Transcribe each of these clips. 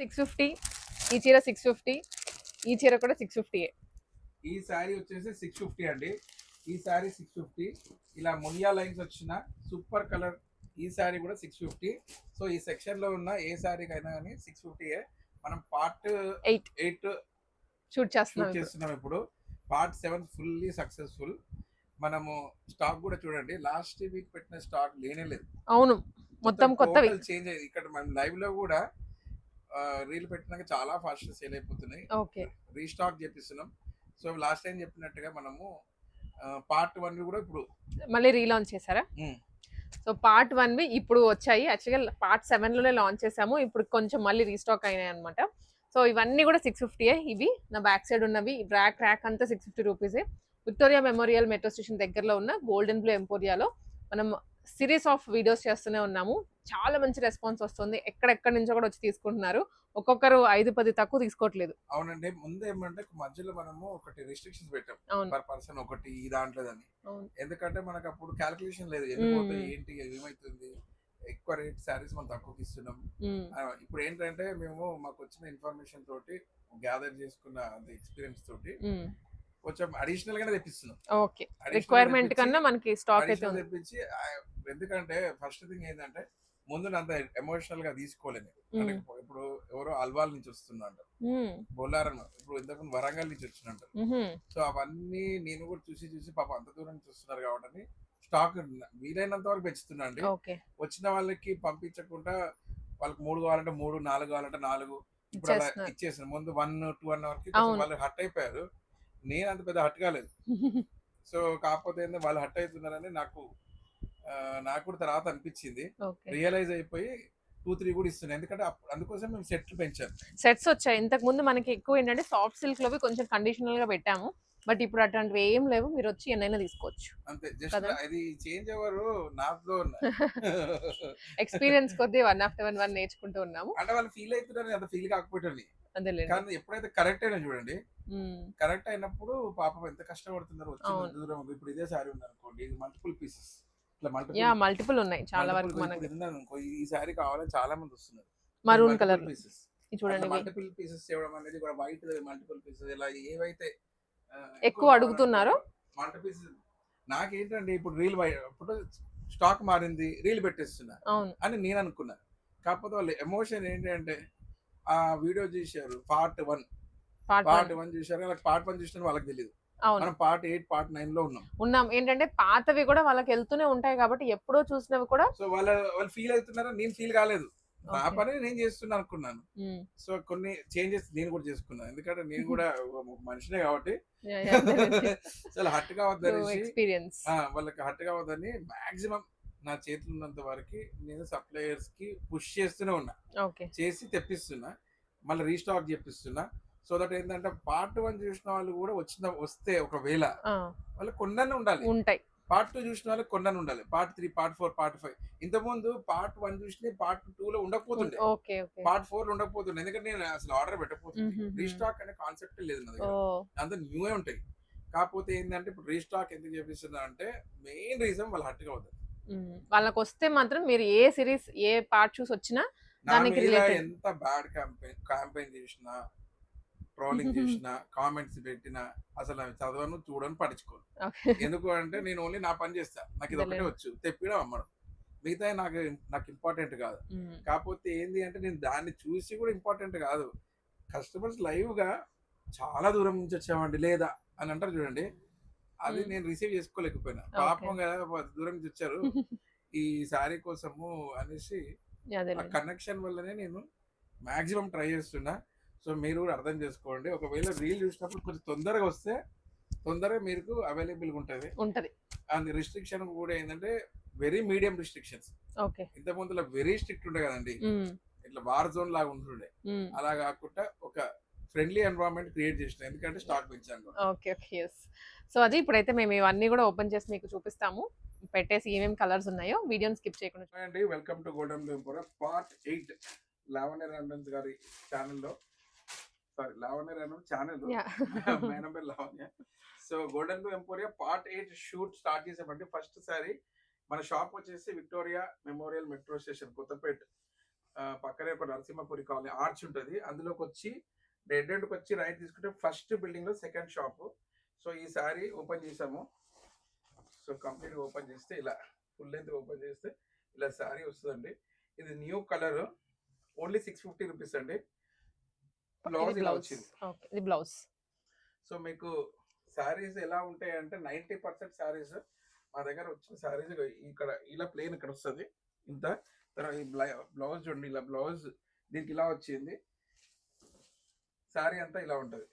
650, ఈ చీర 650, ఈ చీర కూడా 650. ఈ శారీ వచ్చేసి 650 అండి. ఈ శారీ 650. ఇలా మునియా లైన్స్ వచ్చిన సూపర్ కలర్ ఈ శారీ కూడా 650. సో ఈ సెక్షన్ లో ఉన్న ఏ శారీకైనా కానీ 650. మనం పార్ట్ 8 షూట్ చేస్తున్నాం ఇప్పుడు. Part 7 fully successful. మనము స్టాక్ కూడా చూడండి, లాస్ట్ వీక్ పెట్టిన స్టాక్ లేనే లేదు. అవును, మొత్తం కొత్తవి చేంజ్ అయ్యింది. ఇక్కడ మనం లైవ్ లో కూడా రీల్ పెట్టినాక చాలా ఫాస్ట్ సేల్ అయిపోతున్నాయి. రీస్టాక్ చేపిస్తున్నాం. సో లాస్ట్ టైం చెప్పినట్టుగా మనము పార్ట్ 1 కూడా ఇప్పుడు మళ్ళీ రీలాంచ్ చేశారా? సో పార్ట్ 1 ఇప్పుడు వచ్చాయి. యాక్చువల్గా పార్ట్ 7 లోనే లాంచ్ చేసాము. ఇప్పుడు కొంచెం మళ్ళీ రీస్టాక్ అయినాయి అనమాట. సో ఇవన్నీ కూడా 650. ఇవి నా బ్యాక్ సైడ్ ఉన్నవి ర్యాక్ అంతా 650 రూపీసే. విక్టోరియా మెమోరియల్ మెట్రో స్టేషన్ దగ్గరలో ఉన్న గోల్డెన్ బ్లూ ఎంపోరియాలో మనం సిరీస్ ఆఫ్ వీడియోస్ చేస్తూనే ఉన్నాము. చాలా మంచి రెస్పాన్స్ వస్తుంది. ఎక్కడెక్కడి నుంచో కూడా వచ్చి తీసుకుంటున్నారు. ఒక్కొక్కరు 5-10 తక్కువ తీసుకోవట్లేదు. అవునండి. ముందు ఏమంటే మధ్యలో మనము ఒకటి రిస్ట్రిక్షన్స్ పెట్టాం, పర్ పర్సన్ ఒకటి ఈ దాంట్లో అని. ఎందుకంటే మనకు అప్పుడు క్యాలిక్యులేషన్ లేదు, ఎందుకు ఏంటి ఏమైతుంది, ఎక్కువ రేట్ శారీస్ మనం తక్కువకి ఇస్తున్నాం. ఇప్పుడు ఏంటంటే మేము మాకు వచ్చిన ఇన్ఫర్మేషన్ తోటి గ్యాదర్ చేసుకున్న ఎక్స్పీరియన్స్ తోటి కొంచెం అడిషనల్ గానే తెప్పిస్తున్నాం. ఓకే, రిక్వైర్మెంట్ కన్నా మనకి స్టాక్ అయితే తెప్పించి. ఎందుకంటే ఫస్ట్ థింగ్ ఏంటంటే ముందు అంత ఎమోషనల్ గా తీసుకోలేను. ఇప్పుడు ఎవరో అల్వాల్ నుంచి వస్తున్నారు, బొల్లారన్ ఇప్పుడు ఇంతకు వరంగల్ నుంచి వచ్చినట్టు. సో అవన్నీ నేను కూడా చూసి పాప అంత దూరం నుంచి వస్తున్నారు కాబట్టి స్టాక్ వీలైనంత వరకు పెంచుతున్నా అండి. వచ్చిన వాళ్ళకి పంపించకుండా వాళ్ళకి 3 కావాలంటే 3, 4 కావాలంటే 4 ఇప్పుడు అలా ఇచ్చేసాను. ముందు 1-2 వరకు వాళ్ళు హట్ అయిపోయారు. నేను అంత పెద్ద హట్ కాలేదు. సో కాకపోతే వాళ్ళు హట్ అవుతున్నారని నాకు కూడా తర్వాత అనిపించింది. రియలైజ్ అయిపోయి 2-3 కూడా ఇస్తున్నాయి. ఎందుకంటే అందుకోసం మేము సెట్స్ వచ్చాయి. ఇంతకు ముందు మనకి ఎక్కువ ఏంటంటే సాఫ్ట్ సిల్క్ లోవి కొంచెం కండిషనల్ గా పెట్టాము. బట్ ఇప్పుడు అట్లాంటివి ఏం లేవు. మీరు వచ్చి ఎన్నైనా తీసుకోవచ్చు. అంతే, జస్ట్ అది చేంజ్ ఎవరు నాతో ఎక్స్పీరియన్స్ కొద్ది 1 after 1 నేర్చుకుంటూ ఉన్నాము. అంటే వాళ్ళు ఫీల్ అవుతున్నారు, అంత ఫీల్ కాకపోతే. కానీ ఎప్పుడైతే కరెక్ట్ అయినా చూడండి, కరెక్ట్ అయినప్పుడు పాపం ఎంత కష్టపడుతున్నారు. వచ్చి దూరం ఇప్పుడు ఇదే సారీ ఉంది అనుకోండి, ఇది మల్టిపుల్ పీసెస్, మల్టిపుల్ ఉన్నాయి చాలా వరకు. మనకి ఈ సారీ కావాలని చాలా మంది వస్తున్నారు. మరూన్ కలర్ పీసెస్ చూడండి, మల్టిపుల్ పీసెస్ చేయడం అనేది కూడా వైట్ మల్టిపుల్ పీసెస్ ఇలా ఏవైతే ఎక్కువ అడుగుతున్నారో మల్టిపుల్ పీసెస్. నాకేంటంటే ఇప్పుడు రీల్ ఇప్పుడు స్టాక్ మారింది, రీల్ పెట్టేస్తున్నా అని నేను అనుకున్నా. కాకపోతే వాళ్ళ ఎమోషన్ ఏంటంటే ఆ వీడియో చూశారు, పార్ట్ 1 చూశారు, పార్ట్ 1 చూసిన వాళ్ళకి తెలియదు. మనం పార్ట్ 8, పార్ట్ 9 లో ఉన్నాం. ఏంటంటే పాతవి కూడా వాళ్ళకి వెళ్తూనే ఉంటాయి కాబట్టి ఎప్పుడో చూసినవి కూడా. సో వాళ్ళు ఫీల్ అవుతున్నారా, నేను ఫీల్ కాలేదు. నా పని నేను చేస్తున్నా అనుకున్నాను. సో కొన్ని చేంజెస్ నేను కూడా చేసుకున్నాను. ఎందుకంటే నేను కూడా మనిషినే కాబట్టి చాలా హట్ కావద్దని, వాళ్ళకి హట్ కావద్దని మాక్సిమం నా చేతులు ఉన్నంత వరకు నేను సప్లయర్స్ కి పుష్ చేస్తూనే ఉన్నా, చేసి తెప్పిస్తున్నా, మళ్ళీ రీస్టాక్ చేపిస్తున్నా. సో దట్ ఏంటంటే పార్ట్ 1 చూసిన వాళ్ళు కూడా వస్తే ఒకవేళ వాళ్ళు కొన్ననే ఉంటాయి. పార్ట్ 2 చూసిన వాళ్ళు కొన్ననే ఉండాలి. Part 3, part 4, part 5. ఇంతకుముందు పార్ట్ 1 చూసి పార్ట్ 2 లో ఉండకపోతుండే, పార్ట్ 4 లో ఉండకపోతుండే. ఎందుకంటే నేను అసలు ఆర్డర్ పెట్టకపోతుంది. రీస్టాక్ అనే కాన్సెప్ట్ లేదు నా దగ్గర, అంత న్యూ ఉంటాయి. కాకపోతే ఏంటంటే ఇప్పుడు రీస్టాక్ ఎందుకు చేపిస్తున్నా అంటే మెయిన్ రీజన్ వాళ్ళు హట్ అవుతారు. వాళ్ళకి వస్తే మాత్రం మీరు ఏ సిరీస్ ఏ పార్ట్ చూసి వచ్చినా దానికి రిలేటెడ్ ఎంత బ్యాడ్ క్యాంపెయిన్ చేసినా, ట్రోలింగ్ చేసినా, కామెంట్స్ పెట్టినా అసలు చదవను, చూడను, పట్టించుకోను. ఎందుకు అంటే నేను ఓన్లీ నా పని చేస్తా. నాకు ఇది ఒకటే వచ్చు, తెప్పిడం, అమ్మడం. మిగతా నాకు ఇంపార్టెంట్ కాదు. కాకపోతే ఏంది అంటే నేను దాన్ని చూసి కూడా ఇంపార్టెంట్ కాదు. కస్టమర్స్ లైవ్ గా చాలా దూరం నుంచి వచ్చామండి లేదా అని అంటారు చూడండి, అది నేను రిసీవ్ చేసుకోలేకపోయినా. పాపం కదా, దూరం నుంచి వచ్చారు ఈ శారీ కోసము అనేసి కనెక్షన్ వల్లనే నేను మాక్సిమం ట్రై చేస్తున్నా. సో మీరు కూడా అర్థం చేసుకోండి. ఒకవేళ రీల్ చూసినప్పుడు కొంచెం తొందరగా వస్తే తొందరగా మీకు అవైలబుల్ ఉంటది. అండ్ రిస్ట్రిక్షన్ కూడా ఏంటంటే వెరీ మీడియం రిస్ట్రిక్షన్స్. ఇంత ముందులో వెరీ స్ట్రిక్ట్ ఉండే కదండి, ఇట్లా వార్ జోన్ లాగా ఉంటుండే. అలా కాకుండా ఒక ఫ్రెండ్లీ ఎన్వైరన్మెంట్ క్రియేట్ చేసిన, ఎందుకంటే స్టాక్ పెంచాను. సో అది ఇప్పుడైతే మేము ఇవన్నీ కూడా ఓపెన్ చేసి మీకు చూపిస్తాము, పెట్టేసి ఏమేమి కలర్స్ ఉన్నాయో వీడియోని స్కిప్ చేయకుండా చూడండి. Welcome to Golden Blue Emporia part 8 Lavanya రండన్స్ గారి ఛానల్లో. సారీ, లావణ్య రండన్ ఛానల్, మేడం పేరు Lavanya. So Golden Blue Emporia part 8 shoot start చేసామంటే ఫస్ట్ సారి మన షాప్ వచ్చేసి Victoria Memorial metro station, Kothapet. పక్కనే ఒక నరసింహపురి కాలనీ ఆర్చ్ ఉంటుంది, అందులోకి వచ్చి డెడ్ ఎండ్కి వచ్చి రైట్ తీసుకుంటే ఫస్ట్ బిల్డింగ్ లో సెకండ్ షాప్. సో ఈ సారీ ఓపెన్ చేసాము. సో కంప్లీట్ ఓపెన్ చేస్తే ఇలా ఫుల్ లెంత్ ఓపెన్ చేస్తే ఇలా సారీ వస్తుందండి. ఇది న్యూ కలర్, ఓన్లీ 650 రూపీస్ అండి. బ్లౌజ్ ఇలా వచ్చింది. ఇది బ్లౌజ్. సో మీకు శారీస్ ఎలా ఉంటాయి అంటే 90% శారీస్ మా దగ్గర వచ్చిన శారీస్ ఇక్కడ ఇలా ప్లేన్ ఇక్కడ వస్తుంది ఇంత. తర్వాత ఈ బ్లౌజ్ చూడండి, ఇలా బ్లౌజ్ దీనికి ఇలా వచ్చింది, శారీ అంతా ఇలా ఉంటుంది.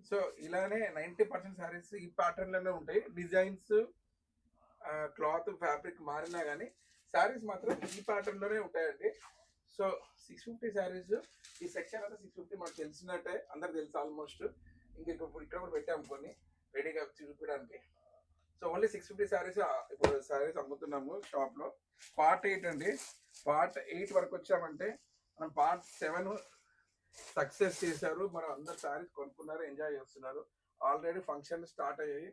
సో ఇలానే 90% శారీస్ ఈ ప్యాటర్న్ లోనే ఉంటాయి. డిజైన్స్ క్లాత్ ఫ్యాబ్రిక్ మారినా కానీ శారీస్ మాత్రం ఈ ప్యాటర్న్ లోనే ఉంటాయండి. సో 650 శారీస్, ఈ సెక్షన్ అంతా 650 మనకు తెలిసినట్టే, అందరికి తెలుసు ఆల్మోస్ట్. ఇక్కడ కూడా పెట్టాము కొన్ని రెడీగా చూపించడానికి. సో ఓన్లీ 650 శారీస్ ఇప్పుడు శారీస్ అమ్ముతున్నాము షాప్ లో. పార్ట్ 8 అండి. పార్ట్ 8 వరకు వచ్చామంటే మనం పార్ట్ 7 సక్సెస్ చేశారు. మనం అందరు శారీస్ కొనుక్కున్నారు, ఎంజాయ్ చేస్తున్నారు. ఆల్రెడీ ఫంక్షన్లు స్టార్ట్ అయ్యాయి.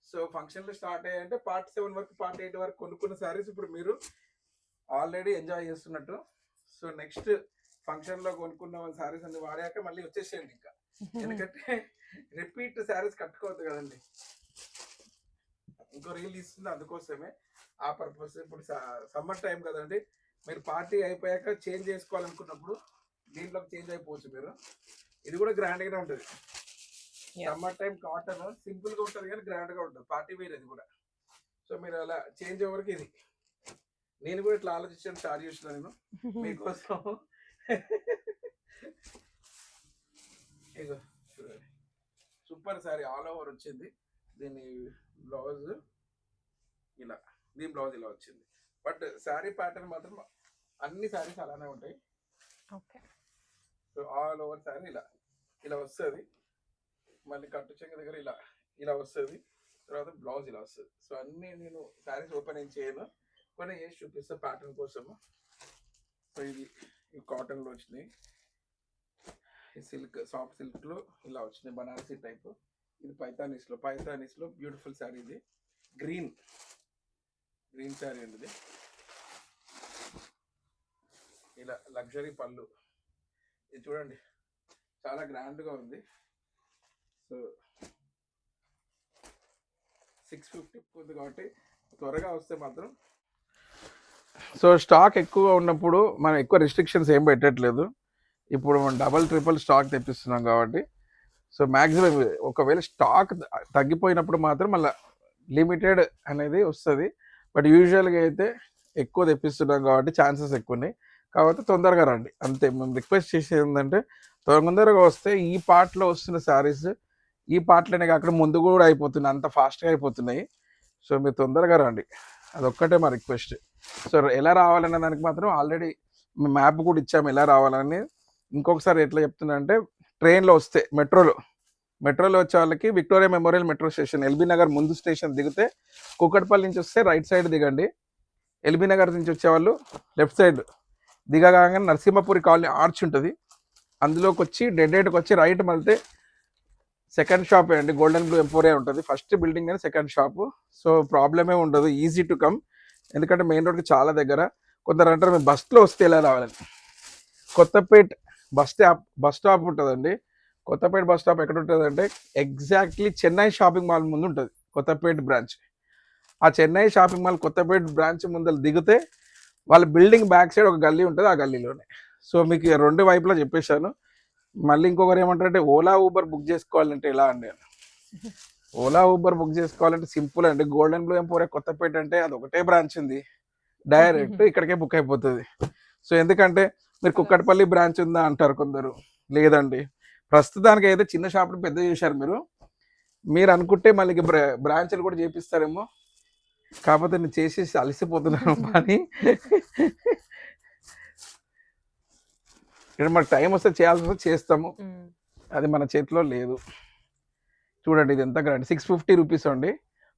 సో ఫంక్షన్లు స్టార్ట్ అయ్యాయంటే పార్ట్ 7 వరకు పార్ట్ 8 వరకు కొనుక్కున్న శారీస్ ఇప్పుడు మీరు ఆల్రెడీ ఎంజాయ్ చేస్తున్నట్టు. సో నెక్స్ట్ ఫంక్షన్ లో కొనుక్కున్న శారీస్ అన్ని వాడాక మళ్ళీ వచ్చేసేయండి ఇంకా, ఎందుకంటే రిపీట్ శారీస్ కట్టుకోవద్దు కదండి. ఇంకో రీల్ ఇస్తుంది అందుకోసమే, ఆ పర్పస్. ఇప్పుడు సమ్మర్ టైం కదండి, మీరు పార్టీ అయిపోయాక చేంజ్ చేసుకోవాలనుకున్నప్పుడు దీంట్లోకి చేంజ్ అయిపోవచ్చు మీరు. ఇది కూడా గ్రాండ్ గానే ఉంటుంది. సమ్మర్ టైం కాటన్ సింపుల్ గా ఉంటుంది కానీ గ్రాండ్ గా ఉంటుంది, పార్టీ వేర్ ఇది కూడా. సో మీరు అలా చేంజ్ ఓవర్కి ఇది నేను కూడా ఇట్లా ఆలోచించాను, స్టార్ట్ చేసిన నేను మీకోసం. ఇగో చూడండి, సూపర్ సారీ ఆల్ ఓవర్ వచ్చింది. దీని బ్లౌజ్ ఇలా, దీని బ్లౌజ్ ఇలా వచ్చింది. బట్ శారీ ప్యాటర్న్ మాత్రం అన్ని శారీస్ అలానే ఉంటాయి. సో ఆల్ ఓవర్ శారీ ఇలా ఇలా వస్తుంది. మళ్ళీ కట్టు చెంగ దగ్గర ఇలా ఇలా వస్తుంది. తర్వాత బ్లౌజ్ ఇలా వస్తుంది. సో అన్ని నేను శారీస్ ఓపెన్ ఏం చేయను, కొన్ని చేసి చూపిస్తా ప్యాటర్న్ కోసము. సో ఇది కాటన్లో వచ్చినాయి, ఈ సిల్క్ సాఫ్ట్ సిల్క్లో ఇలా వచ్చినాయి, బనారసీ టైప్. ఇది పైతానీస్లో బ్యూటిఫుల్ శారీ. ఇది గ్రీన్ శారీ అండి. ఇది ఇలా లగ్జరీ పళ్ళు. ఇది చూడండి చాలా గ్రాండ్గా ఉంది. సో 650 ఉంది కాబట్టి త్వరగా వస్తే మాత్రం. సో స్టాక్ ఎక్కువ ఉన్నప్పుడు మనం ఎక్కువ రిస్ట్రిక్షన్స్ ఏం పెట్టట్లేదు. ఇప్పుడు మనం డబల్ ట్రిపుల్ స్టాక్ తెప్పిస్తున్నాం కాబట్టి సో మ్యాక్సిమం ఒకవేళ స్టాక్ తగ్గిపోయినప్పుడు మాత్రం మళ్ళీ లిమిటెడ్ అనేది వస్తుంది. బట్ యూజువల్గా అయితే ఎక్కువ తెప్పిస్తున్నాం కాబట్టి ఛాన్సెస్ ఎక్కువ ఉన్నాయి. కాబట్టి తొందరగా రండి అంతే. మేము రిక్వెస్ట్ చేసేది ఏంటంటే తొందరగా వస్తే ఈ పార్ట్లో వస్తున్న శారీస్ ఈ పార్ట్లోనే కాకుండా ముందు కూడా అయిపోతున్నాయి, అంత ఫాస్ట్గా అయిపోతున్నాయి. సో మీరు తొందరగా రండి, అదొక్కటే మా రిక్వెస్ట్. సో ఎలా రావాలనే దానికి మాత్రం ఆల్రెడీ మేము మ్యాప్ కూడా ఇచ్చాము ఎలా రావాలని. ఇంకొకసారి ఎట్లా చెప్తున్నా అంటే ట్రైన్లో వస్తే మెట్రోలో వచ్చే వాళ్ళకి Victoria Memorial metro station, LB Nagar ముందు స్టేషన్ దిగితే, కూకట్పల్లి నుంచి వస్తే రైట్ సైడ్ దిగండి. ఎల్బీ నగర్ నుంచి వచ్చేవాళ్ళు లెఫ్ట్ సైడ్ దిగగానే నరసింహపురి కాలనీ ఆర్చ్ ఉంటుంది, అందులోకి వచ్చి డెడ్ ఎండ్కి వచ్చి రైట్ మళ్తే సెకండ్ షాప్ అండి, గోల్డెన్ బ్లూ ఎంపోరియా ఉంటుంది. ఫస్ట్ బిల్డింగ్ అని సెకండ్ షాపు. సో ప్రాబ్లమే ఉండదు, ఈజీ టు కమ్. ఎందుకంటే మెయిన్ రోడ్కి చాలా దగ్గర. కొందరు అంటారు మేము బస్లో వస్తే ఎలా రావాలని. కొత్తపేట బస్ స్టాప్ ఉంటుందండి. కొత్తపేట బస్ స్టాప్ ఎక్కడ ఉంటుంది అంటే ఎగ్జాక్ట్లీ చెన్నై షాపింగ్ మాల్ ముందు ఉంటుంది కొత్తపేట బ్రాంచ్. ఆ Chennai shopping mall Kothapet branch ముందర దిగితే వాళ్ళ బిల్డింగ్ బ్యాక్ సైడ్ ఒక గల్లీ ఉంటుంది, ఆ గల్లీలోనే. సో మీకు రెండు వైపులా చెప్పేశాను. మళ్ళీ ఇంకొకరు ఏమంటారంటే ఓలా ఊబర్ బుక్ చేసుకోవాలంటే ఎలా అండి? ఓలా ఊబర్ బుక్ చేసుకోవాలంటే సింపుల్ అండి. గోల్డెన్ బ్లూ ఎంపోరియా కొత్తపేట అంటే అది ఒకటే బ్రాంచ్ ఉంది, డైరెక్ట్ ఇక్కడికే బుక్ అయిపోతుంది. సో ఎందుకంటే మీరు కుక్కట్పల్లి బ్రాంచ్ ఉందా అంటారు కొందరు, లేదండి ప్రస్తుతానికి అయితే చిన్న షాప్ని పెద్ద చేశారు. మీరు అనుకుంటే మళ్ళీ బ్రాంచ్లు కూడా చేపిస్తారేమో, కాకపోతే నేను చేసేసి అలసిపోతున్నాను పని. ఇక్కడ మనకు టైం వస్తే చేయాల్సి వస్తే చేస్తాము, అది మన చేతిలో లేదు. చూడండి ఇది ఎంత గ్రాండ్, 650 రూపీస్ అండి.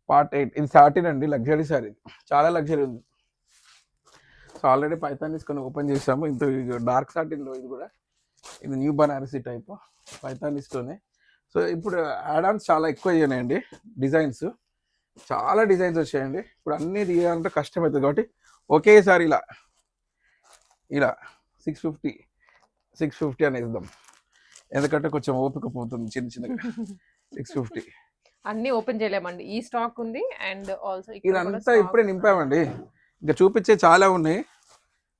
పార్ట్ 8 ఇది సాటిన్ అండి, లగ్జరీ సారీ, చాలా లగ్జరీ ఉంది. సో ఆల్రెడీ పైతాన్ తీసుకొని ఓపెన్ చేసాము. ఇంత డార్క్ సాటిన్లో ఇది కూడా, ఇది న్యూ బనారసీ టైప్ పైతానిస్లోనే. సో ఇప్పుడు యాడాన్స్ చాలా ఎక్కువ అయ్యాయండి, డిజైన్స్ చాలా డిజైన్స్ వచ్చాయండి. ఇప్పుడు అన్నీ తీయాలంటే కష్టమవుతుంది కాబట్టి ఒకేసారి ఇలా 650 650 అని ఇద్దాం, ఎందుకంటే కొంచెం ఓపిక పోతుంది చిన్న చిన్నగా. 650 అన్ని ఓపెన్ చేయలేమండి, ఈ స్టాక్ ఉంది అండ్ ఆల్సో ఇదంతా ఇప్పుడే నింపామండి, ఇంకా చూపించే చాలా ఉన్నాయి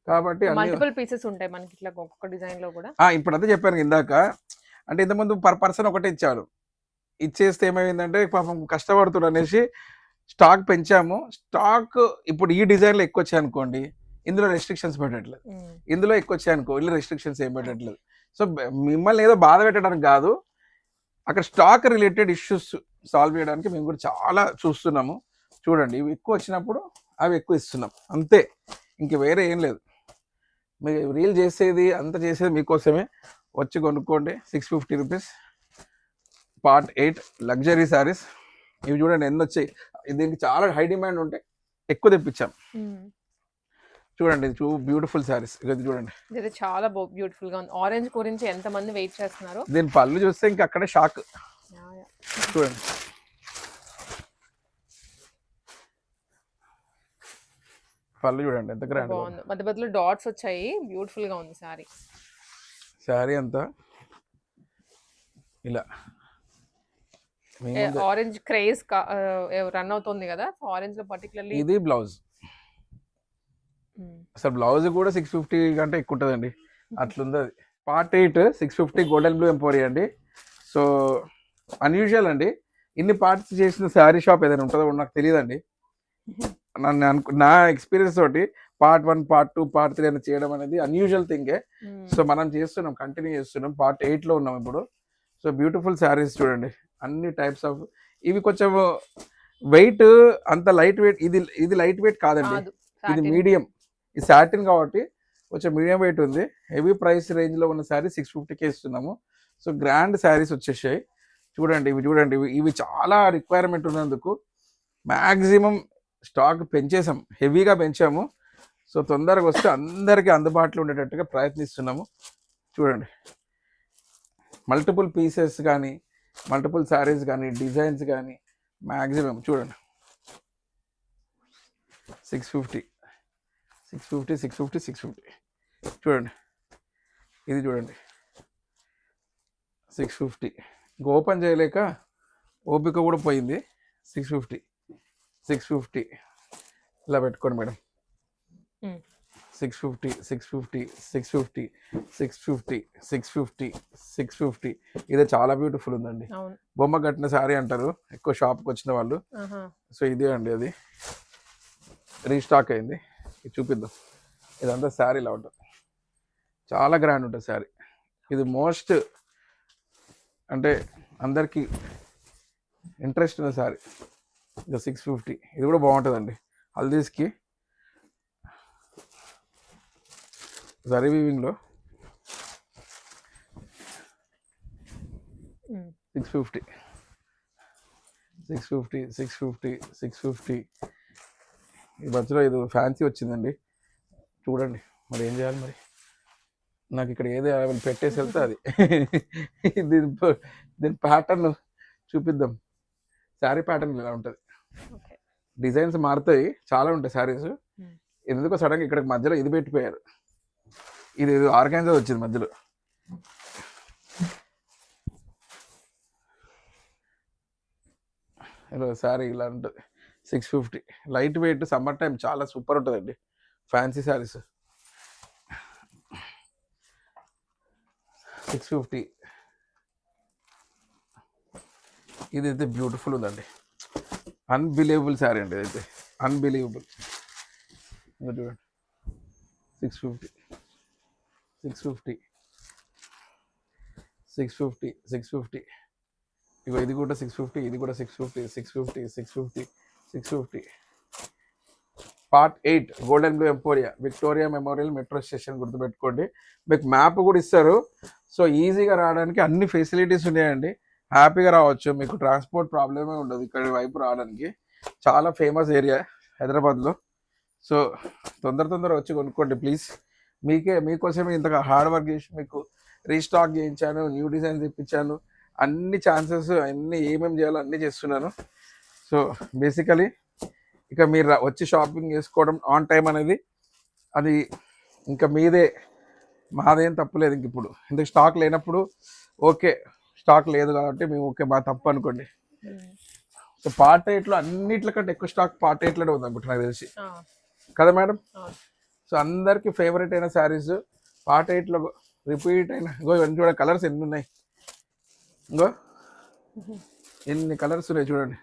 కాబట్టి మల్టిపుల్ పీసెస్ ఉంటాయి మనకి ఇట్లా ఒక్కొక్క డిజైన్ లో కూడా. ఇప్పుడు అదే చెప్పాను ఇందాక, అంటే ఇంతకుముందు పర్ పర్సన్ ఒకటే ఇచ్చారు, ఇచ్చేస్తే ఏమైందంటే పాపం కష్టపడుతున్నారు అనేసి స్టాక్ పెంచాము. స్టాక్ ఇప్పుడు ఈ డిజైన్లో ఎక్కువ వచ్చాయి అనుకోండి, ఇందులో రెస్ట్రిక్షన్స్ పెట్టట్లేదు, ఇందులో ఎక్కువ వచ్చాయి అనుకో ఇందులో రెస్ట్రిక్షన్స్ ఏం పెట్టట్లేదు. సో మిమ్మల్ని ఏదో బాధ పెట్టడానికి కాదు, అక్కడ స్టాక్ రిలేటెడ్ ఇష్యూస్ సాల్వ్ చేయడానికి మేము కూడా చాలా చూస్తున్నాము. చూడండి ఇవి ఎక్కువ వచ్చినప్పుడు అవి ఎక్కువ ఇస్తున్నాం అంతే, ఇంక వేరే ఏం లేదు. మీరు రీల్ చేసేది అంత చేసేది మీకోసమే, వచ్చి కొనుక్కోండి. 650 రూపీస్ పార్ట్ 8 లగ్జరీ శారీస్. ఇవి చూడండి ఎన్ని వచ్చాయి, దీనికి చాలా హై డిమాండ్ ఉంటే ఎక్కువ తెప్పించాం. చూడండి ఇది బ్యూటిఫుల్ శారీస్, ఇది చూడండి ఇది చాలా బ్యూటిఫుల్ గా ఉంది. ఆరెంజ్ గురించి ఎంత మంది వెయిట్ చేస్తున్నారు. దీని పళ్ళు చూస్తే ఇంకా అక్కడే షాక్. చూడండి పళ్ళు చూడండి ఎంత గ్రాండ్ బాగుంది, మధ్య మధ్యలో డాట్స్ వచ్చాయి, బ్యూటిఫుల్ గా ఉంది సారీ. శారీ అంతా ఇలా ఆరెంజ్ క్రేజ్ రన్ అవుతుంది కదా, ఆరెంజ్ లో పర్టికులర్లీ. ఇది బ్లౌజ్, అసలు బ్లౌజ్ కూడా 650 కంటే ఎక్కువ ఉంటుందండి, అట్లుంది అది. పార్ట్ 8 650 గోల్డెన్ బ్లూ ఎంపోరియా అండి. సో అన్యూజువల్ అండి, ఇన్ని పార్ట్స్ చేసిన శారీ షాప్ ఏదైనా ఉంటుందో నాకు తెలియదండి. నా ఎక్స్పీరియన్స్ తోటి పార్ట్ 1 పార్ట్ 2 పార్ట్ 3 అని చేయడం అనేది అన్యూజువల్ థింగే. సో మనం చేస్తున్నాం, కంటిన్యూ చేస్తున్నాం, పార్ట్ 8 లో ఉన్నాం ఇప్పుడు. సో బ్యూటిఫుల్ శారీస్ చూడండి, అన్ని టైప్స్ ఆఫ్. ఇవి కొంచెం వెయిట్ అంత లైట్ వెయిట్, ఇది లైట్ వెయిట్ కాదండి, ఇది మీడియం. ఇది సాటిన్ కాబట్టి కొంచెం మీడియం వెయిట్ ఉంది. హెవీ ప్రైస్ రేంజ్ లో ఉన్న శారీ 650కే ఇస్తున్నాము. సో గ్రాండ్ శారీస్ వచ్చేసాయి చూడండి. ఇవి చూడండి, ఇవి చాలా రిక్వైర్మెంట్ ఉన్నందుకు మ్యాక్సిమం స్టాక్ పెంచేసాం, హెవీగా పెంచాము. సో తొందరగా వస్తే అందరికీ అందుబాటులో ఉండేటట్టుగా ప్రయత్నిస్తున్నాము. చూడండి మల్టిపుల్ పీసెస్ కానీ, మల్టిపుల్ శారీస్ కానీ, డిజైన్స్ కానీ మ్యాక్సిమం చూడండి. 650 650 650 650 చూడండి. ఇది చూడండి 650. ఇంక ఓపెన్ చేయలేక ఓపిక కూడా పోయింది. 650 650 ఇలా పెట్టుకోండి మేడం. 650 650 650 650 650 650. ఇదే చాలా బ్యూటిఫుల్ ఉందండి, బొమ్మ కట్టిన శారీ అంటారు ఎక్కువ షాప్కి వచ్చిన వాళ్ళు. సో ఇదే అండి, అది రీస్టాక్ అయింది. ఇది చూపిద్దాం. ఇదంతా శారీ ఇలా ఉంటుంది, చాలా గ్రాండ్ ఉంటుంది శారీ. ఇది మోస్ట్ అంటే అందరికీ ఇంట్రెస్ట్ ఉన్న శారీ. ఇంకా 650. ఇది కూడా బాగుంటుందండి, హల్దీస్కి జరీ వీవింగ్లో. 650 650 650 650. ఈ మధ్యలో ఇది ఫ్యాన్సీ వచ్చిందండి చూడండి, మరి ఏం చేయాలి మరి, నాకు ఇక్కడ ఏది పెట్టేసి వెళ్తే అది. దీని ప్యాటర్న్ చూపిద్దాం. శారీ ప్యాటర్న్ ఇలా ఉంటుంది, డిజైన్స్ మారుతాయి, చాలా ఉంటాయి శారీస్. ఎందుకో సడన్గా ఇక్కడ మధ్యలో ఇది పెట్టిపోయారు, ఇది ఆర్గాన్జా వచ్చింది మధ్యలో. ఇలా శారీ ఇలా ఉంటుంది. 650 లైట్ వెయిట్, సమ్మర్ టైం చాలా సూపర్ ఉంటుందండి ఫ్యాన్సీ శారీస్. 650. ఇదైతే బ్యూటిఫుల్ ఉందండి, అన్బిలీవబుల్ శారీ అండి, ఇదైతే అన్బిలీవబుల్. చూడండి 650 650 650 650. ఇగో ఇది కూడా 650, ఇది కూడా 650 650 650 650. Part 8 golden Blue emporia, Victoria Memorial metro station గుర్తుపెట్టుకోండి. మీకు మ్యాప్ కూడా ఇస్తారు, సో ఈజీగా రావడానికి అన్ని ఫెసిలిటీస్ ఉన్నాయండి. హ్యాపీగా రావచ్చు, మీకు ట్రాన్స్పోర్ట్ ప్రాబ్లమే ఉండదు ఇక్కడ వైపు రావడానికి. చాలా ఫేమస్ ఏరియా హైదరాబాద్లో. సో తొందర వచ్చి కొనుక్కోండి ప్లీజ్. మీకోసమే ఇంతగా హార్డ్ వర్క్ చేసి మీకు రీస్టాక్ చేయించాను, న్యూ డిజైన్స్ ఇప్పించాను, అన్ని ఛాన్సెస్ అన్నీ ఏమేమి చేయాలో అన్నీ చేస్తున్నాను. సో బేసికలీ ఇక మీరు వచ్చి షాపింగ్ చేసుకోవడం ఆన్ టైం అనేది అది ఇంకా మీదే మాదేం తప్పులేదు ఇంక ఇప్పుడు. ఎందుకు స్టాక్ లేనప్పుడు ఓకే, స్టాక్ లేదు కాబట్టి మేము ఓకే బాగా తప్పు అనుకోండి. సో పార్ట్ 8లో అన్నిట్ల కంటే ఎక్కువ స్టాక్ పార్ట్ 8లోనే ఉంది అనుకుంటా నాకు తెలిసి, కదా మేడం? సో అందరికి ఫేవరెట్ అయిన శారీస్ పార్ట్ 8లో రిపీట్ అయిన. ఇంకో ఇవన్నీ చూడండి, కలర్స్ ఎన్ని ఉన్నాయి, ఇంకో ఎన్ని కలర్స్ ఉన్నాయి చూడండి.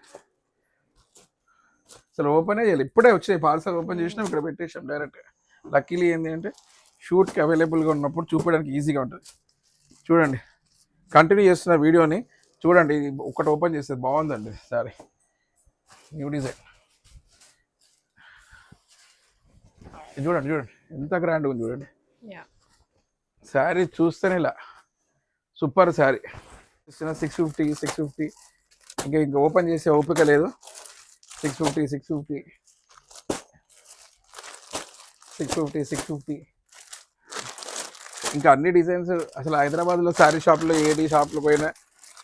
అసలు ఓపెనే చేయాలి, ఇప్పుడే వచ్చాయి పార్సల్, ఓపెన్ చేసినాం ఇక్కడ పెట్టేసాం డైరెక్ట్గా. లక్కీలీ ఏంటి అంటే షూట్కి అవైలబుల్గా ఉన్నప్పుడు చూపించడానికి ఈజీగా ఉంటుంది. చూడండి, కంటిన్యూ చేస్తున్న వీడియోని చూడండి. ఒకటి ఓపెన్ చేస్తే బాగుందండి సారీ, న్యూ డిజైన్ చూడండి. చూడండి ఎంత గ్రాండ్గా ఉంది చూడండి. శారీ చూస్తేనే ఇలా సూపర్ శారీ. 650 ఇంకా ఓపెన్ చేసే ఓపిక లేదు. 650 ఇంకా అన్ని డిజైన్స్. అసలు హైదరాబాద్లో శారీ షాప్లో ఏది షాప్లో పోయినా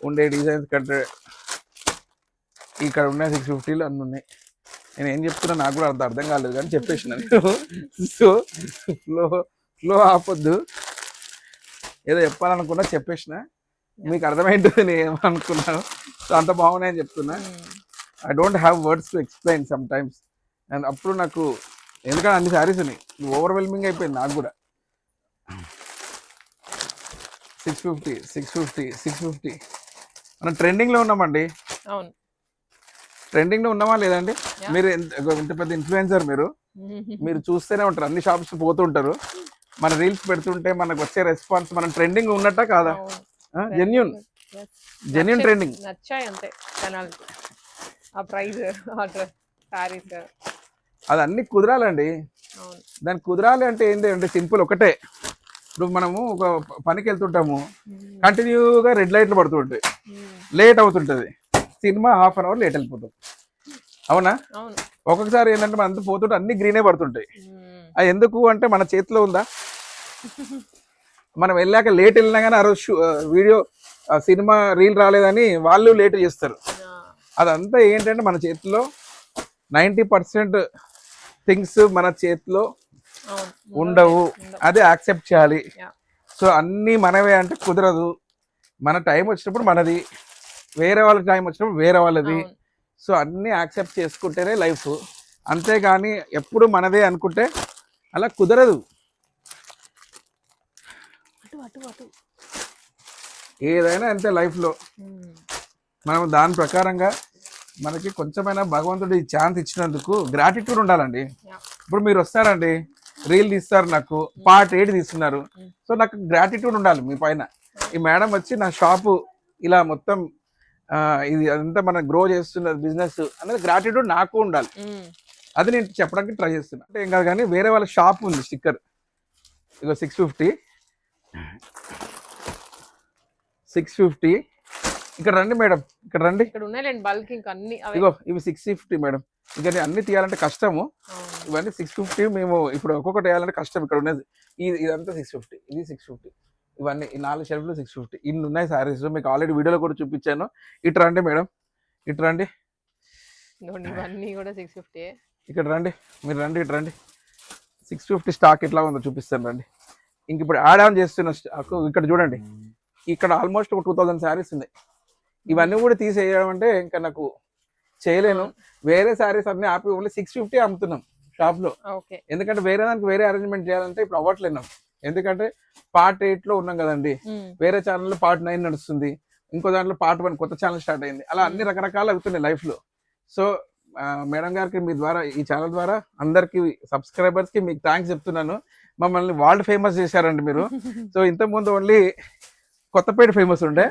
ఉండే డిజైన్స్ కంటే ఇక్కడ ఉన్నాయి 650లో అన్నీ ఉన్నాయి. నేను ఏం చెప్తున్నా నాకు కూడా అర్థం కాలేదు కానీ చెప్పేసిన. సో ఫ్లో ఆపొద్దు, ఏదో చెప్పాలనుకున్నా చెప్పేసిన, మీకు అర్థమైంటుంది నేను ఏమనుకున్నాను. సో అంత బాగున్నాయని చెప్తున్నా. I don't have words to explain some times. And అప్పుడు నాకు ఎందుకంటే అన్ని శారీస్ ఉన్నాయి, ఓవర్వెల్మింగ్ అయిపోయింది నాకు కూడా. 650 మనం ట్రెండింగ్లో ఉన్నామండి. అవును, ట్రెండింగ్లో ఉన్నామా లేదండి? మీరు ఇంత పెద్ద ఇన్ఫ్లుయెన్సర్, మీరు చూస్తూనే ఉంటారు, అన్ని షాప్స్ పోతుంటారు, మన రీల్స్ పెడుతుంటే మనకు వచ్చే రెస్పాన్స్, మనం ట్రెండింగ్ ఉన్నట్ట కాదా? జెన్యూన్ ట్రెండింగ్ నచ్చాయి అంతే జనాలకి. ఆ ప్రైస్, సారీస్ అది అన్ని కుదరాలండి. దానికి కుదరాలి అంటే ఏంటి అంటే సింపుల్ ఒకటే. ఇప్పుడు మనము ఒక పనికి వెళ్తుంటాము, కంటిన్యూగా రెడ్ లైట్లు పడుతుంటాయి, లేట్ అవుతుంటుంది, cinema half an hour late వెళ్ళిపోతాం, అవునా? ఒక్కొక్కసారి ఏంటంటే మనం అంతా పోతుంటే అన్ని గ్రీనే పడుతుంటాయి. అది ఎందుకు అంటే మన చేతిలో ఉందా? మనం వెళ్ళాక లేట్ వెళ్ళినా కానీ ఆ రోజు వీడియో సినిమా రీల్ రాలేదని వాళ్ళు లేట్ చేస్తారు. అదంతా ఏంటంటే మన చేతిలో 90% థింగ్స్ మన చేతిలో ఉండవు, అదే యాక్సెప్ట్ చేయాలి. సో అన్నీ మనవే అంటే కుదరదు. మన టైం వచ్చినప్పుడు మనది, వేరే వాళ్ళకి టైం వచ్చినప్పుడు వేరే వాళ్ళది. సో అన్నీ యాక్సెప్ట్ చేసుకుంటేనే లైఫ్, అంతేగాని ఎప్పుడు మనదే అనుకుంటే అలా కుదరదు. ఏదైనా అంతే లైఫ్లో. మనం దాని ప్రకారంగా మనకి కొంచెమైనా భగవంతుడు ఈ ఛాన్స్ ఇచ్చినందుకు గ్రాటిట్యూడ్ ఉండాలండి. ఇప్పుడు మీరు వస్తారండి, రీల్ తీస్తారు, నాకు పార్ట్ 8 తీస్తున్నారు, సో నాకు గ్రాటిట్యూడ్ ఉండాలి మీ పైన. ఈ మేడం వచ్చి నా షాపు ఇలా మొత్తం ఇది అంతా మనం గ్రో చేస్తున్న బిజినెస్ అనేది గ్రాటిట్యూడ్ నాకు ఉండాలి. అది నేను చెప్పడానికి ట్రై చేస్తున్నా. అంటే ఏం కాదు కానీ వేరే వాళ్ళ షాప్ ఉంది స్టిక్కర్, ఇగో 650 ఇక్కడ రండి మేడం, ఇక్కడ రండి. ఇక్కడ ఉన్నాయండి బల్క్, ఇంకా అన్ని ఇగో ఇవి 650 మేడం. ఇంకా అన్ని తీయాలంటే కష్టము, ఇవన్నీ 650. మేము ఇప్పుడు ఒక్కొక్కటి వేయాలంటే కష్టం. ఇక్కడ ఉన్నది ఇదంతా 650, ఇది 650, ఇవన్నీ ఈ 4 షెల్ఫ్లు 650. ఇన్ని ఉన్నాయి సారీస్, మీకు ఆల్రెడీ వీడియోలో కూడా చూపించాను. ఇటు రండి మేడం, ఇటు రండి. ఇవన్నీ కూడా 650. ఇక్కడ రండి, మీరు రండి, ఇటు రండి. 650 స్టాక్ ఎట్లా ఉందో చూపిస్తాను రండి. ఇంక ఇప్పుడు యాడ్ ఆన్ చేస్తున్న స్టాక్ ఇక్కడ చూడండి. ఇక్కడ ఆల్మోస్ట్ ఒక 2000 శారీస్ ఉన్నాయి. ఇవన్నీ కూడా తీసేయడం అంటే ఇంకా నాకు చేయలేను. వేరే శారీస్ అన్ని ఆపి ఓన్లీ 650 అమ్ముతున్నాం షాప్లో. ఎందుకంటే వేరే దానికి వేరే అరేంజ్మెంట్ చేయాలంటే ఇప్పుడు అవ్వట్లేదు. ఎందుకంటే పార్ట్ 8లో ఉన్నాం కదండి, వేరే ఛానల్లో పార్ట్ 9 నడుస్తుంది, ఇంకో దాంట్లో పార్ట్ 1 కొత్త ఛానల్ స్టార్ట్ అయింది. అలా అన్ని రకరకాలు అవుతున్నాయి లైఫ్లో. సో మేడం గారికి మీ ద్వారా, ఈ ఛానల్ ద్వారా అందరికి సబ్స్క్రైబర్స్కి మీకు థ్యాంక్స్ చెప్తున్నాను. మమ్మల్ని వరల్డ్ ఫేమస్ చేశారండి మీరు. సో ఇంతకుముందు ఓన్లీ కొత్తపేట ఫేమస్ ఉండే,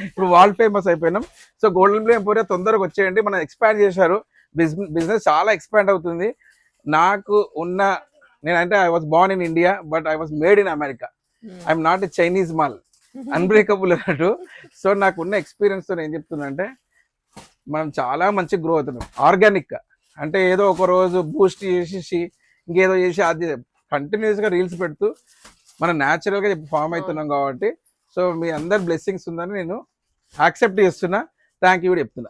ఇప్పుడు వరల్డ్ ఫేమస్ అయిపోయినాం. సో గోల్డెన్ ప్లే ఎంపోరియా తొందరగా వచ్చేయండి. మనం ఎక్స్పాండ్ చేశారు, బిజినెస్ చాలా ఎక్స్పాండ్ అవుతుంది. నాకు ఉన్న నేనంటే I was Born in India but I was made in America. I'm not a Chinese mall, unbreakable అన్నట్టు. సో నాకున్న ఎక్స్పీరియన్స్తో ఏం చెప్తున్నా అంటే మనం చాలా మంచి గ్రో అవుతున్నాం ఆర్గానిక్గా. అంటే ఏదో ఒక రోజు బూస్ట్ చేసేసి ఇంకేదో చేసి అది కంటిన్యూస్గా రీల్స్ పెడుతూ మనం న్యాచురల్గా ఫామ్ అవుతున్నాం కాబట్టి. సో మీ అందరి బ్లెస్సింగ్స్ ఉందని నేను యాక్సెప్ట్ చేస్తున్నా. థ్యాంక్ యూ చెప్తున్నా.